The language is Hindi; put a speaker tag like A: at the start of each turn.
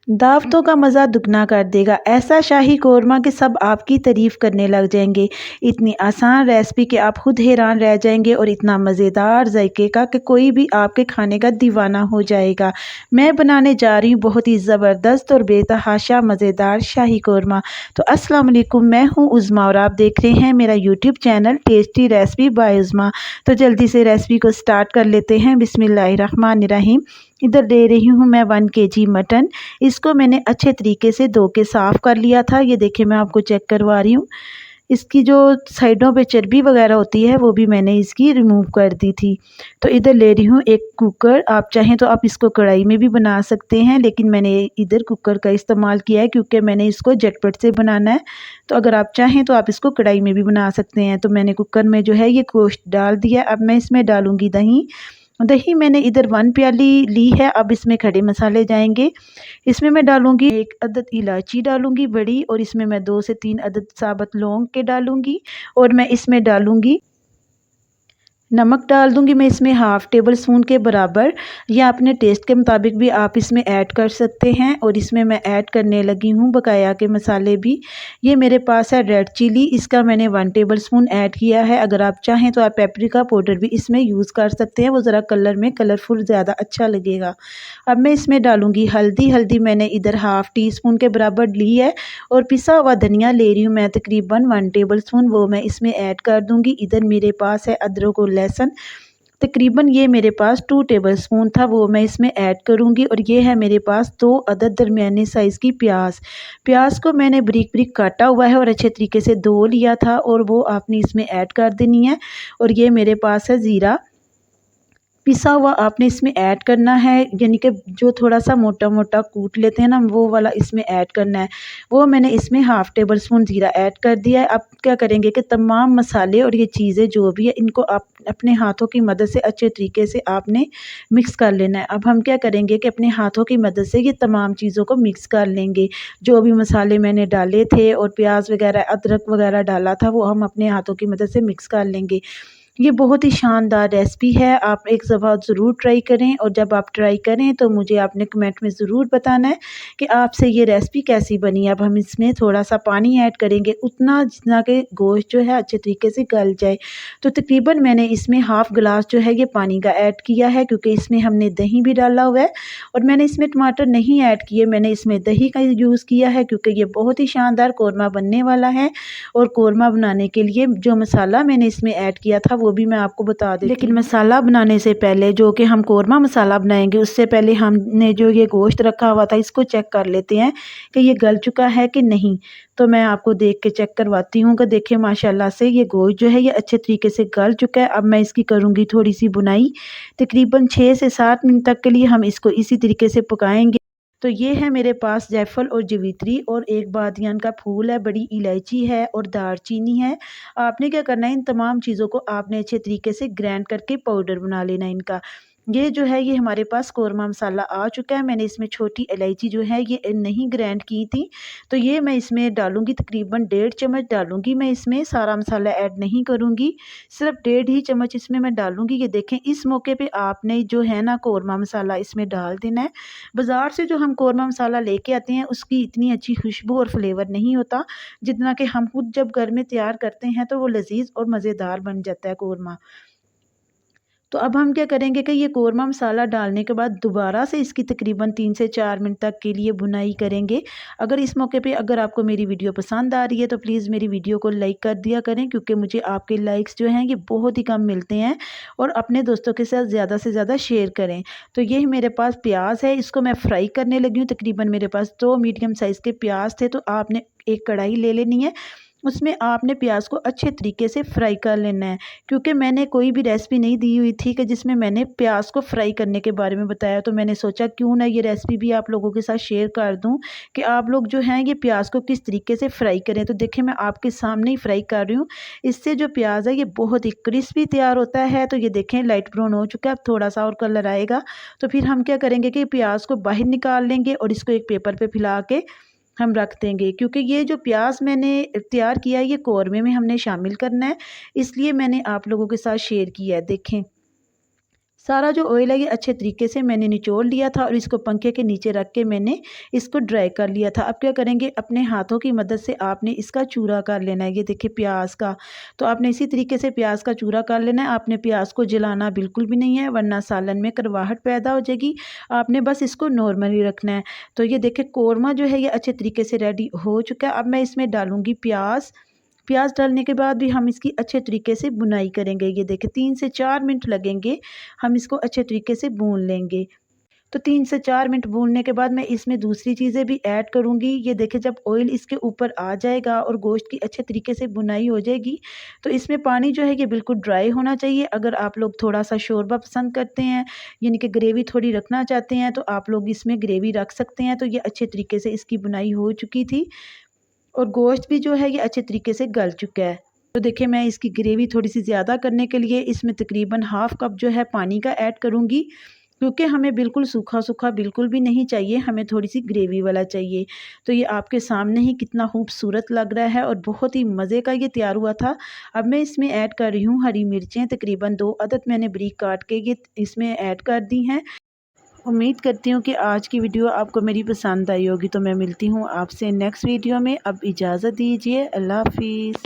A: दावतों का मज़ा दुगना कर देगा। ऐसा शाही कोरमा कि सब आपकी तारीफ़ करने लग जाएंगे। इतनी आसान रेसिपी कि आप खुद हैरान रह जाएंगे और इतना मज़ेदार जायके का कि कोई भी आपके खाने का दीवाना हो जाएगा। मैं बनाने जा रही हूँ बहुत ही ज़बरदस्त और बेतहाशा मज़ेदार शाही कोरमा। तो अस्सलाम वालेकुम, मैं हूँ उज़्मा और आप देख रहे हैं मेरा YouTube channel tasty recipe by Uzma. तो जल्दी से रेसिपी को स्टार्ट कर लेते हैं। बिस्मिल्लाहिर्रहमानिर्रहीम। इधर ले रही हूँ मैं 1 केजी मटन। इसको मैंने अच्छे तरीके से धो के साफ़ कर लिया था। ये देखिए मैं आपको चेक करवा रही हूँ। इसकी जो साइडों पे चर्बी वगैरह होती है वो भी मैंने इसकी रिमूव कर दी थी। तो इधर ले रही हूँ एक कुकर। आप चाहें तो आप इसको कढ़ाई में भी बना सकते हैं, लेकिन मैंने इधर कुकर का इस्तेमाल किया है क्योंकि मैंने इसको झटपट से बनाना है। तो अगर आप चाहें तो आप इसको कढ़ाई में भी बना सकते हैं। तो मैंने कुकर में जो है ये गोश्त डाल दिया। अब मैं इसमें डालूँगी दही। दही मैंने इधर 1 प्याली ली है। अब इसमें खड़े मसाले जाएंगे। इसमें मैं डालूंगी 1 अदद इलायची डालूंगी बड़ी, और इसमें मैं 2 से 3 अदद साबुत लौंग के डालूंगी, और मैं इसमें डालूंगी नमक डाल दूंगी मैं इसमें 1/2 टेबल स्पून के बराबर, या अपने टेस्ट के मुताबिक भी आप इसमें ऐड कर सकते हैं। और इसमें मैं ऐड करने लगी हूँ बकाया के मसाले भी। ये मेरे पास है रेड चिली, इसका मैंने 1 टेबल स्पून ऐड किया है। अगर आप चाहें तो आप पेपरिका पाउडर भी इसमें यूज़ कर सकते हैं, वो ज़रा कलर में कलरफुल ज़्यादा अच्छा लगेगा। अब मैं इसमें डालूंगी हल्दी। हल्दी मैंने इधर 1/2 टीस्पून के बराबर ली है। और पिसा हुआ धनिया ले रही हूँ मैं तकरीबन 1 टेबल स्पून, वो मैं इसमें ऐड कर दूंगी। इधर मेरे पास है अदरक और लहसुन, तकरीबन ये मेरे पास 2 टेबल स्पून था, वो मैं इसमें ऐड करूंगी। और ये है मेरे पास 2 अदद दरमियाने साइज़ की प्याज। प्याज को मैंने बारीक बारीक काटा हुआ है और अच्छे तरीके से धो लिया था, और वो आपने इसमें ऐड कर देनी है। और ये मेरे पास है ज़ीरा पिसा हुआ, आपने इसमें ऐड करना है, यानी कि जो थोड़ा सा मोटा मोटा कूट लेते हैं ना, वो वाला इसमें ऐड करना है। वो मैंने इसमें 1/2 टेबल स्पून ज़ीरा ऐड कर दिया है। अब क्या करेंगे कि तमाम मसाले और ये चीज़ें जो भी है इनको आप अपने हाथों की मदद से अच्छे तरीके से आपने मिक्स कर लेना है। अब हम क्या करेंगे कि अपने हाथों की मदद से ये तमाम चीज़ों को मिक्स कर लेंगे। जो भी मसाले मैंने डाले थे और प्याज वगैरह अदरक वगैरह डाला था, वो हम अपने हाथों की मदद से मिक्स कर लेंगे। ये बहुत ही शानदार रेसिपी है, आप एक दफ़ा ज़रूर ट्राई करें। और जब आप ट्राई करें तो मुझे आपने कमेंट में ज़रूर बताना है कि आपसे ये रेसिपी कैसी बनी। अब हम इसमें थोड़ा सा पानी ऐड करेंगे, उतना जितना कि गोश्त जो है अच्छे तरीके से गल जाए। तो तकरीबन मैंने इसमें 1/2 गिलास जो है ये पानी का ऐड किया है, क्योंकि इसमें हमने दही भी डाला हुआ है। और मैंने इसमें टमाटर नहीं ऐड किए, मैंने इसमें दही का यूज़ किया है, क्योंकि ये बहुत ही शानदार कोरमा बनने वाला है। और कोरमा बनाने के लिए जो मसाला मैंने इसमें ऐड किया था वो भी मैं आपको बता देती हूँ। लेकिन मसाला बनाने से पहले, जो कि हम कोरमा मसाला बनाएंगे, उससे पहले हमने जो ये गोश्त रखा हुआ था इसको चेक कर लेते हैं कि ये गल चुका है कि नहीं। तो मैं आपको देख के चेक करवाती हूँ कि देखिए माशाल्लाह से ये गोश्त जो है ये अच्छे तरीके से गल चुका है। अब मैं इसकी करूँगी थोड़ी सी बुनाई। तकरीबन 6 से 7 मिनट तक के लिए हम इसको इसी तरीके से पकाएंगे। तो ये है मेरे पास जायफल और जवित्री, और एक बादियान का फूल है, बड़ी इलायची है और दालचीनी है। आपने क्या करना है, इन तमाम चीज़ों को आपने अच्छे तरीके से ग्राइंड करके पाउडर बना लेना है इनका। ये जो है ये हमारे पास कोरमा मसाला आ चुका है। मैंने इसमें छोटी इलायची जो है ये नहीं ग्राइंड की थी, तो ये मैं इसमें डालूंगी तकरीबन 1.5 चम्मच डालूंगी। मैं इसमें सारा मसाला ऐड नहीं करूंगी, सिर्फ 1.5 ही चम्मच इसमें मैं डालूंगी। ये देखें, इस मौके पे आपने जो है ना कोरमा मसाला इसमें डाल देना है। बाज़ार से जो हम कोरमा मसाला लेके आते हैं उसकी इतनी अच्छी खुशबू और फ्लेवर नहीं होता जितना कि हम खुद जब घर में तैयार करते हैं, तो वो लजीज और मज़ेदार बन जाता है कोरमा। तो अब हम क्या करेंगे कि ये कोरमा मसाला डालने के बाद दोबारा से इसकी तकरीबन 3 से 4 मिनट तक के लिए भुनाई करेंगे। अगर इस मौके पे अगर आपको मेरी वीडियो पसंद आ रही है तो प्लीज़ मेरी वीडियो को लाइक कर दिया करें, क्योंकि मुझे आपके लाइक्स जो हैं ये बहुत ही कम मिलते हैं। और अपने दोस्तों के साथ ज़्यादा से ज़्यादा शेयर करें। तो ये मेरे पास प्याज है, इसको मैं फ्राई करने लगी हूँ। तकरीबन मेरे पास 2 मीडियम साइज़ के प्याज थे, तो आपने एक कढ़ाई ले लेनी है, उसमें आपने प्याज को अच्छे तरीके से फ्राई कर लेना है। क्योंकि मैंने कोई भी रेसिपी नहीं दी हुई थी कि जिसमें मैंने प्याज को फ्राई करने के बारे में बताया, तो मैंने सोचा क्यों ना ये रेसिपी भी आप लोगों के साथ शेयर कर दूं कि आप लोग जो हैं ये प्याज को किस तरीके से फ्राई करें। तो देखिए मैं आपके सामने ही फ्राई कर रही हूँ। इससे जो प्याज है ये बहुत ही क्रिस्पी तैयार होता है। तो ये देखें लाइट ब्राउन हो चुका है, अब थोड़ा सा और कलर आएगा तो फिर हम क्या करेंगे कि प्याज को बाहर निकाल लेंगे और इसको एक पेपर पे फैला के हम रख देंगे। क्योंकि ये जो प्याज मैंने तैयार किया है ये कौरमे में हमने शामिल करना है, इसलिए मैंने आप लोगों के साथ शेयर किया है। देखें सारा जो ऑयल है ये अच्छे तरीके से मैंने निचोड़ लिया था और इसको पंखे के नीचे रख के मैंने इसको ड्राई कर लिया था। अब क्या करेंगे, अपने हाथों की मदद से आपने इसका चूरा कर लेना है। ये देखिए प्याज का, तो आपने इसी तरीके से प्याज का चूरा कर लेना है। आपने प्याज को जलाना बिल्कुल भी नहीं है, वरना सालन में करवाहट पैदा हो जाएगी। आपने बस इसको नॉर्मली रखना है। तो ये देखिए कौरमा जो है ये अच्छे तरीके से रेडी हो चुका है। अब मैं इसमें डालूँगी प्याज। प्याज डालने के बाद भी हम इसकी अच्छे तरीके से बुनाई करेंगे। ये देखिए 3 से 4 मिनट लगेंगे, हम इसको अच्छे तरीके से भून लेंगे। तो 3 से 4 मिनट भूनने के बाद मैं इसमें दूसरी चीज़ें भी ऐड करूँगी। ये देखिए जब ऑयल इसके ऊपर आ जाएगा और गोश्त की अच्छे तरीके से बुनाई हो जाएगी, तो इसमें पानी जो है ये बिल्कुल ड्राई होना चाहिए। अगर आप लोग थोड़ा-सा शोरबा पसंद करते हैं, यानी कि ग्रेवी थोड़ी रखना चाहते हैं, तो आप लोग इसमें ग्रेवी रख सकते हैं। तो ये अच्छे तरीके से इसकी बुनाई हो चुकी थी और गोश्त भी जो है ये अच्छे तरीके से गल चुका है। तो देखिए मैं इसकी ग्रेवी थोड़ी-सी ज़्यादा करने के लिए इसमें तकरीबन हाफ़ कप जो है पानी का ऐड करूँगी, क्योंकि हमें बिल्कुल सूखा-सूखा बिल्कुल भी नहीं चाहिए, हमें थोड़ी-सी ग्रेवी वाला चाहिए। तो ये आपके सामने ही कितना खूबसूरत लग रहा है और बहुत ही मज़े का ये तैयार हुआ था। अब मैं इसमें ऐड कर रही हूँ हरी मिर्चें, तकरीबन 2 अदद मैंने बारीक काट के ये इसमें ऐड कर दी हैं। उम्मीद करती हूँ कि आज की वीडियो आपको मेरी पसंद आई होगी। तो मैं मिलती हूँ आपसे नेक्स्ट वीडियो में। अब इजाज़त दीजिए, अल्लाह हाफ़िज़।